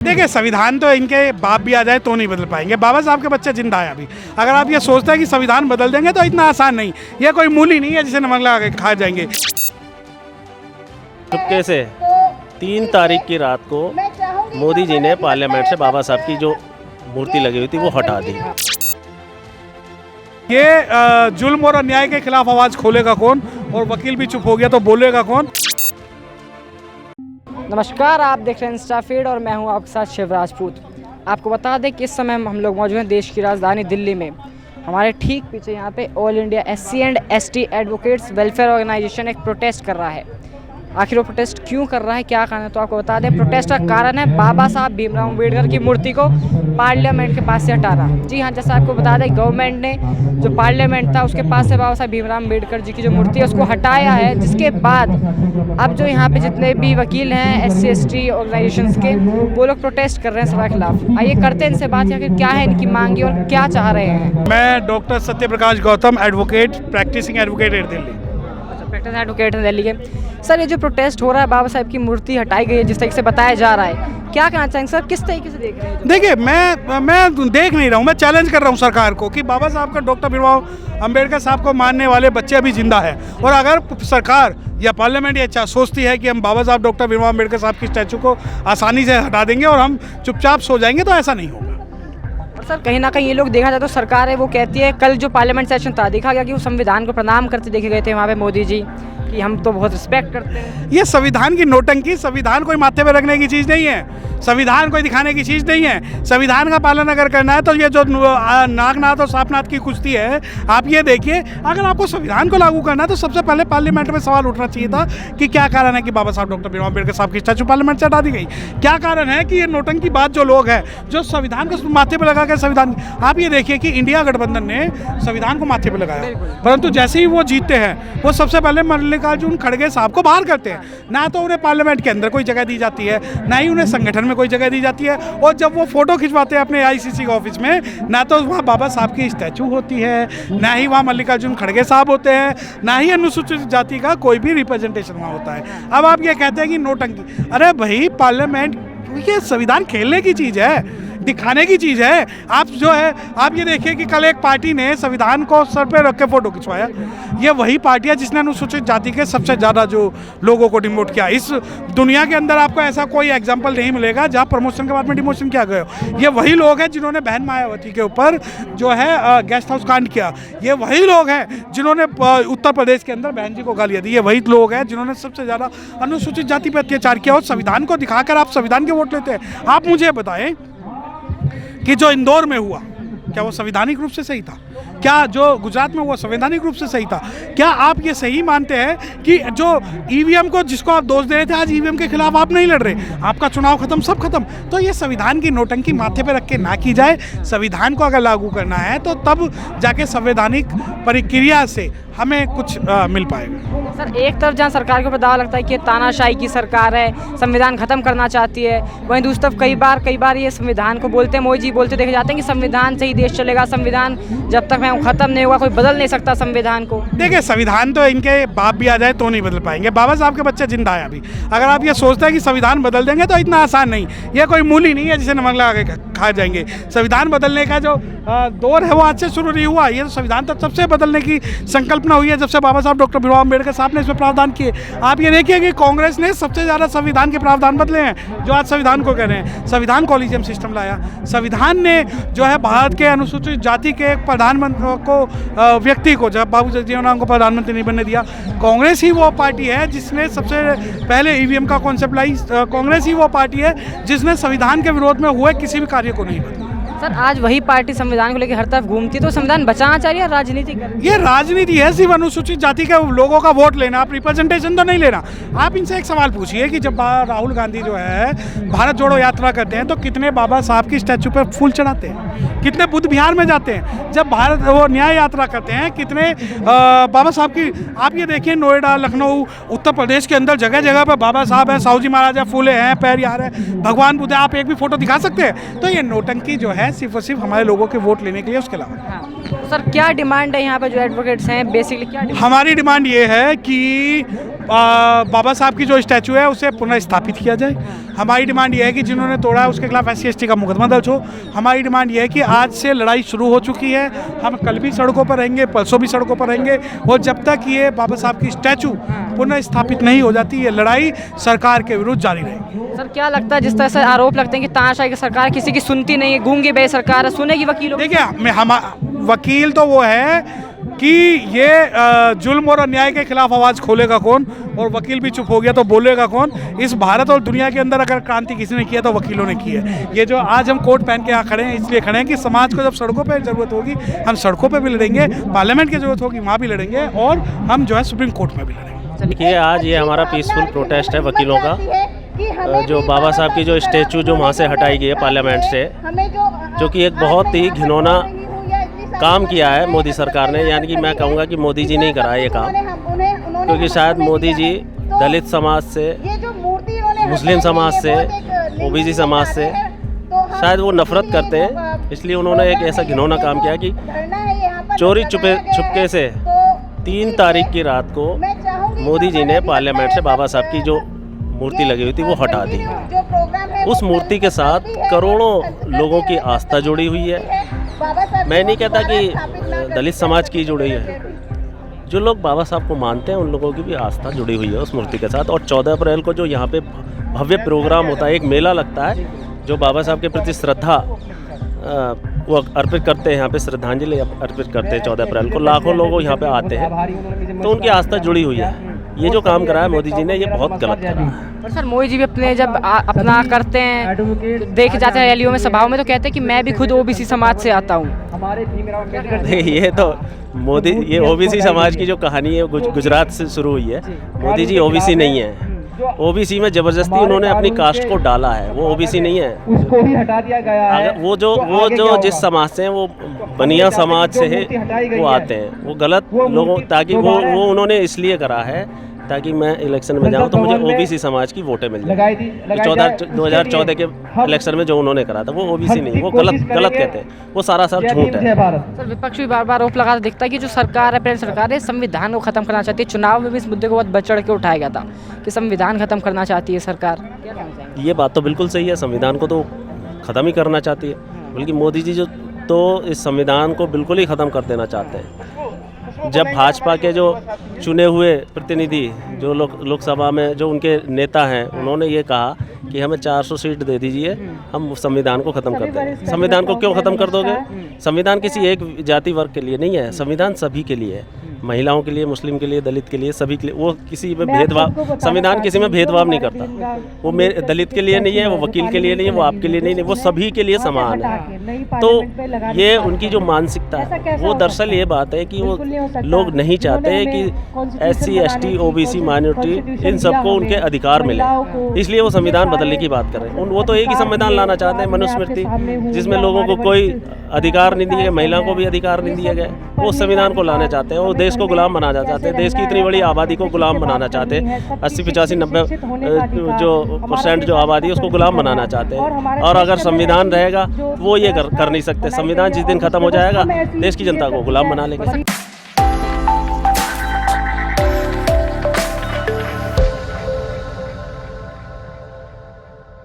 देखिए, संविधान तो इनके बाप भी आ जाए तो नहीं बदल पाएंगे। बाबा साहब के बच्चे जिंदा है अभी। अगर आप ये सोचते हैं कि संविधान बदल देंगे तो इतना आसान नहीं। ये कोई मूली नहीं है जिसे नमक लगा के खा जाएंगे। चुपके से 3 तारीख की रात को मोदी जी ने पार्लियामेंट से बाबा साहब की जो मूर्ति लगी हुई थी वो हटा दी। ये जुल्म और अन्याय के खिलाफ आवाज खोलेगा कौन, और वकील भी चुप हो गया तो बोलेगा कौन। नमस्कार, आप देख रहे हैं इंस्टा फीड और मैं हूं आपके साथ शिव राजपूत। आपको बता दें कि इस समय हम लोग मौजूद हैं देश की राजधानी दिल्ली में। हमारे ठीक पीछे यहाँ पे all India SC and ST advocates welfare organisation एक प्रोटेस्ट कर रहा है। आखिर वो प्रोटेस्ट क्यों कर रहा है, क्या कारण है, तो आपको बता दें। प्रोटेस्ट का कारण है बाबा साहब भीमराव अम्बेडकर की मूर्ति को पार्लियामेंट के पास से हटाना। जी हाँ, जैसा आपको बता दें, गवर्नमेंट ने जो पार्लियामेंट था उसके पास से बाबा साहब भीमराव अम्बेडकर जी की जो मूर्ति है उसको हटाया है। जिसके बाद अब जो यहाँ पे जितने भी वकील हैं SC ST ऑर्गेनाइजेशंस के, वो लोग प्रोटेस्ट कर रहे हैं सरकार के खिलाफ। आइए करते हैं इनसे बात, आखिर क्या है इनकी मांगी और क्या चाह रहे हैं। मैं doctor Satyaprakash Gautam, advocate, practising advocate at Delhi. Practice advocate है दिल्ली के। सर, ये जो प्रोटेस्ट हो रहा है, बाबा साहब की मूर्ति हटाई गई है जिस तरीके से बताया जा रहा है, क्या कहना चाहेंगे सर, किस तरीके से देख रहे हैं? देखिए, मैं देख नहीं रहा हूँ, मैं चैलेंज कर रहा हूँ सरकार को कि बाबा साहब का, डॉक्टर भीमराव अम्बेडकर साहब को मानने वाले बच्चे अभी जिंदा है। और अगर सरकार या पार्लियामेंट ये सोचती है कि हम बाबा साहब डॉक्टर भीमराव अम्बेडकर साहब की स्टैचू को आसानी से हटा देंगे और हम चुपचाप सो जाएंगे, तो ऐसा नहीं होगा। और सर, कहीं ना कहीं ये लोग देखा जाए तो सरकार है वो कहती है, कल जो पार्लियामेंट सेशन था देखा गया कि वो संविधान को प्रणाम करते देखे गए थे वहाँ पे मोदी जी, कि हम तो बहुत रिस्पेक्ट करते हैं। ये संविधान की नोटंकी, संविधान कोई माथे पे रखने की चीज़ नहीं है, संविधान कोई दिखाने की चीज़ नहीं है। संविधान का पालन अगर करना है तो ये जो नागनाथ और सांपनाथ की कुश्ती है, आप ये देखिए, अगर आपको संविधान को लागू करना है तो सबसे पहले पार्लियामेंट में सवाल उठना चाहिए था कि क्या कारण है कि बाबा साहब डॉक्टर भीमराव अम्बेडकर साहब की स्टैचू पार्लियामेंट से हटा दी गई। क्या कारण है कि ये नोटंकी बात जो लोग हैं, जो संविधान को माथे पर लगा कर संविधान, आप ये देखिए कि इंडिया गठबंधन ने संविधान को माथे पर लगाया, परंतु जैसे ही वो जीतते हैं वो सबसे पहले मल्लिकार्जुन खड़गे साहब को बाहर करते हैं। ना तो उन्हें पार्लियामेंट के अंदर कोई जगह दी जाती है, ना ही उन्हें संगठन में कोई जगह दी जाती है। और जब वो फोटो खिंचवाते हैं अपने ICC के ऑफिस में, ना तो वहाँ बाबा साहब की स्टैचू होती है, ना ही वहाँ मल्लिकार्जुन खड़गे साहब होते हैं, ना ही अनुसूचित जाति का कोई भी रिप्रेजेंटेशन वहाँ होता है। अब आप ये कहते हैं कि नोटंकी, अरे भाई, पार्लियामेंट ये संविधान खेलने की चीज़ है, दिखाने की चीज़ है। आप जो है, आप ये देखिए कि कल एक पार्टी ने संविधान को सर पे रख के फोटो खिंचवाया। ये वही पार्टी है जिसने अनुसूचित जाति के सबसे ज़्यादा जो लोगों को डिमोट किया। इस दुनिया के अंदर आपको ऐसा कोई एग्जाम्पल नहीं मिलेगा जहाँ प्रमोशन के बाद में डिमोशन किया गया हो। ये वही लोग हैं जिन्होंने बहन मायावती के ऊपर जो है गेस्ट हाउस कांड किया। ये वही लोग हैं जिन्होंने उत्तर प्रदेश के अंदर बहन जी को गालियाँ दी। ये वही लोग हैं जिन्होंने सबसे ज़्यादा अनुसूचित जाति पर अत्याचार किया। और संविधान को दिखाकर आप संविधान के वोट लेते हैं। आप मुझे बताएं कि जो इंदौर में हुआ, क्या वो संवैधानिक रूप से सही था? क्या जो गुजरात में हुआ संवैधानिक रूप से सही था? क्या आप ये सही मानते हैं कि जो EVM को, जिसको आप दोष दे रहे थे, आज EVM के खिलाफ आप नहीं लड़ रहे, आपका चुनाव खत्म, सब खत्म? तो ये संविधान की नोटंकी माथे पे रख के ना की जाए। संविधान को अगर लागू करना है तो तब जाके संवैधानिक प्रक्रिया से हमें कुछ मिल पाएगा। सर, एक तरफ जहाँ सरकार के ऊपर दावा लगता है कि तानाशाही की सरकार है, संविधान खत्म करना चाहती है, वहीं दूसरी तरफ कई बार ये संविधान को बोलते हैं, मोदी जी बोलते देखे जाते हैं कि संविधान से ही देश चलेगा, संविधान जब तक मैं खत्म नहीं होगा कोई बदल नहीं सकता संविधान को। देखिए, संविधान तो इनके बाप भी आ जाए तो नहीं बदल पाएंगे। बाबा साहब के बच्चे जिंदा है अभी। अगर आप ये सोचते हैं कि संविधान बदल देंगे तो इतना आसान नहीं। ये कोई मूली नहीं है जिसे नमक लगा के खा जाएंगे। संविधान बदलने का जो दौर है वो आज से शुरू नहीं हुआ। ये संविधान तो तब से बदलने की संकल्पना हुई है जब से बाबा साहब डॉक्टर भीमराव अम्बेडकर साहब ने इसमें प्रावधान किए। आप ये देखिए कि कांग्रेस ने सबसे ज़्यादा संविधान के प्रावधान बदले हैं, जो आज संविधान को कह रहे हैं। संविधान कॉलेजियम सिस्टम लाया। संविधान ने जो है भारत के अनुसूचित जाति के प्रधानमंत्री को, व्यक्ति को, जब बाबू जगजीवन को प्रधानमंत्री नहीं बनने दिया। कांग्रेस ही वो पार्टी है जिसने सबसे पहले EVM का कॉन्सेप्ट लाई। कांग्रेस ही वो पार्टी है जिसने संविधान के विरोध में हुए किसी भी कार्य को नहीं बदला। सर, आज वही पार्टी संविधान को लेकर हर तरफ घूमती है, तो संविधान बचाना चाह रही है, राजनीति कर रही है? ये राजनीति है, सिर्फ अनुसूचित जाति के लोगों का वोट लेना, आप रिप्रेजेंटेशन तो नहीं लेना। आप इनसे एक सवाल पूछिए कि जब राहुल गांधी जो है भारत जोड़ो यात्रा करते हैं तो कितने बाबा साहब की स्टैचू पर फूल चढ़ाते हैं, कितने बुद्ध विहार में जाते हैं। जब भारत वो न्याय यात्रा करते हैं, कितने बाबा साहब की, आप ये देखिए नोएडा, लखनऊ, उत्तर प्रदेश के अंदर जगह जगह पर बाबा साहब हैं, साहू जी महाराज हैं, फूले हैं, पैरियार है, भगवान बुद्ध है। आप एक भी फोटो दिखा सकते हैं? तो ये नोटंकी जो है सिर्फ और सिर्फ हमारे लोगों के वोट लेने के लिए, उसके अलावा। सर, क्या डिमांड है यहाँ पे जो एडवोकेट्स हैं, बेसिकली क्या डिमांड? हमारी डिमांड ये है कि बाबा साहब की जो स्टैचू है उसे पुनः स्थापित किया जाए। हमारी डिमांड ये है कि जिन्होंने तोड़ा है उसके खिलाफ SC/ST का मुकदमा दर्ज हो। हमारी डिमांड ये है कि आज से लड़ाई शुरू हो चुकी है, हम कल भी सड़कों पर रहेंगे, परसों भी सड़कों पर रहेंगे, और जब तक ये बाबा साहब की स्टैचू पुनः स्थापित नहीं हो जाती ये लड़ाई सरकार के विरुद्ध जारी रहेगी। सर क्या लगता है, जिस तरह से आरोप लगते हैं कि तानाशाही की सरकार किसी की सुनती नहीं है, गूंगी बे सरकार है, सुनेगी वकीलों की? देखिए हम वकील तो वो है कि ये जुल्म और अन्याय के खिलाफ आवाज़ खोलेगा कौन, और वकील भी चुप हो गया तो बोलेगा कौन। इस भारत और दुनिया के अंदर अगर क्रांति किसी ने किया तो वकीलों ने की है। ये जो आज हम कोट पहन के यहाँ खड़े हैं इसलिए खड़े हैं कि समाज को जब सड़कों पर ज़रूरत होगी हम सड़कों पर भी लड़ेंगे, पार्लियामेंट की ज़रूरत होगी वहाँ भी लड़ेंगे, और हम जो है सुप्रीम कोर्ट में भी लड़ेंगे। देखिए आज ये हमारा पीसफुल प्रोटेस्ट है वकीलों का, जो बाबा साहब की जो स्टैचू जो वहाँ से हटाई गई है पार्लियामेंट से, जो कि एक बहुत ही घिनौना काम किया है मोदी सरकार ने। यानी कि मैं कहूँगा कि मोदी जी ने ही करा है ये काम, क्योंकि शायद मोदी जी दलित समाज से, मुस्लिम समाज से, OBC समाज से शायद वो नफरत करते हैं, इसलिए उन्होंने एक ऐसा घिनौना काम किया कि चोरी छुपके से 3 तारीख की रात को मोदी जी ने पार्लियामेंट से बाबा साहब की जो मूर्ति लगी हुई थी वो हटा दी। उस मूर्ति के साथ करोड़ों लोगों की आस्था जुड़ी हुई है। मैं नहीं कहता कि दलित समाज की जुड़ी है, जो लोग बाबा साहब को मानते हैं उन लोगों की भी आस्था जुड़ी हुई है उस मूर्ति के साथ। और 14 अप्रैल को जो यहाँ पे भव्य प्रोग्राम होता है, एक मेला लगता है, जो बाबा साहब के प्रति श्रद्धा वो अर्पित करते हैं, यहाँ पे श्रद्धांजलि अर्पित करते हैं। 14 अप्रैल को लाखों लोग यहाँ पे आते हैं, तो उनकी आस्था जुड़ी हुई है। ये जो काम करा है मोदी जी ने ये बहुत गलत करा है। पर सर मोदी जी भी अपने जब अपना करते हैं, देखे जाते हैं रैलियों में, सभाओं में, तो कहते हैं कि मैं भी खुद OBC समाज से आता हूँ। ये तो मोदी, ये OBC समाज की जो कहानी है गुजरात से शुरू हुई है। मोदी जी OBC नहीं है, OBC में जबरदस्ती उन्होंने अपनी कास्ट को डाला है, वो OBC नहीं है। उसको भी हटा दिया गया है। वो जो जिस समाज से हैं वो बनिया समाज से है, वो आते हैं, वो गलत लोगों, ताकि वो उन्होंने इसलिए करा है ताकि मैं इलेक्शन में जाऊं तो मुझे OBC समाज की वोटें मिल जाए। 2014 के इलेक्शन में जो उन्होंने करा था वो OBC नहीं, वो गलत कहते हैं, वो सारा सब झूठ है। सर विपक्ष भी बार बार आरोप लगाता दिखता है कि जो सरकार है, प्रेस सरकार है, संविधान को खत्म करना चाहती है। चुनाव में भी इस मुद्दे को बहुत बढ़ चढ़ के उठाया गया था कि संविधान खत्म करना चाहती है सरकार। क्या कहना चाहेंगे? ये बात तो बिल्कुल सही है, संविधान को तो ख़त्म ही करना चाहती है, बल्कि मोदी जी जो तो इस संविधान को बिल्कुल ही ख़त्म कर देना चाहते हैं। जब भाजपा के जो चुने हुए प्रतिनिधि जो लोकसभा में जो उनके नेता हैं, उन्होंने ये कहा कि हमें 400 सीट दे दीजिए, हम संविधान को ख़त्म कर देंगे। संविधान को क्यों ख़त्म कर दोगे? संविधान किसी एक जाति वर्ग के लिए नहीं है, संविधान सभी के लिए है, महिलाओं के लिए, मुस्लिम के लिए, दलित के लिए, सभी के लिए। वो किसी में भेदभाव, संविधान किसी में भेदभाव नहीं करता। वो मेरे दलित के लिए नहीं है, वो वकील के लिए नहीं है, वो आपके लिए नहीं है, वो सभी के लिए समान है। तो ये उनकी जो मानसिकता है वो दरअसल ये बात है कि वो लोग नहीं चाहते हैं कि SC/ST OBC माइनॉरिटी इन सबको उनके अधिकार मिले, इसलिए वो संविधान बदलने की बात कर रहे हैं। वो तो एक ही संविधान लाना चाहते हैं, मनुस्मृति, जिसमें लोगों को कोई अधिकार नहीं दिए गए, महिलाओं को भी अधिकार नहीं दिए गए। वो संविधान को लाना चाहते हैं, वो देश को गुलाम बनाना चाहते हैं, देश की इतनी बड़ी आबादी को गुलाम बनाना चाहते हैं। 80, 85, 90 जो % जो आबादी है उसको गुलाम बनाना चाहते हैं। और अगर संविधान रहेगा वो ये कर नहीं सकते। संविधान जिस दिन खत्म हो जाएगा देश की जनता को गुलाम बना लेंगे।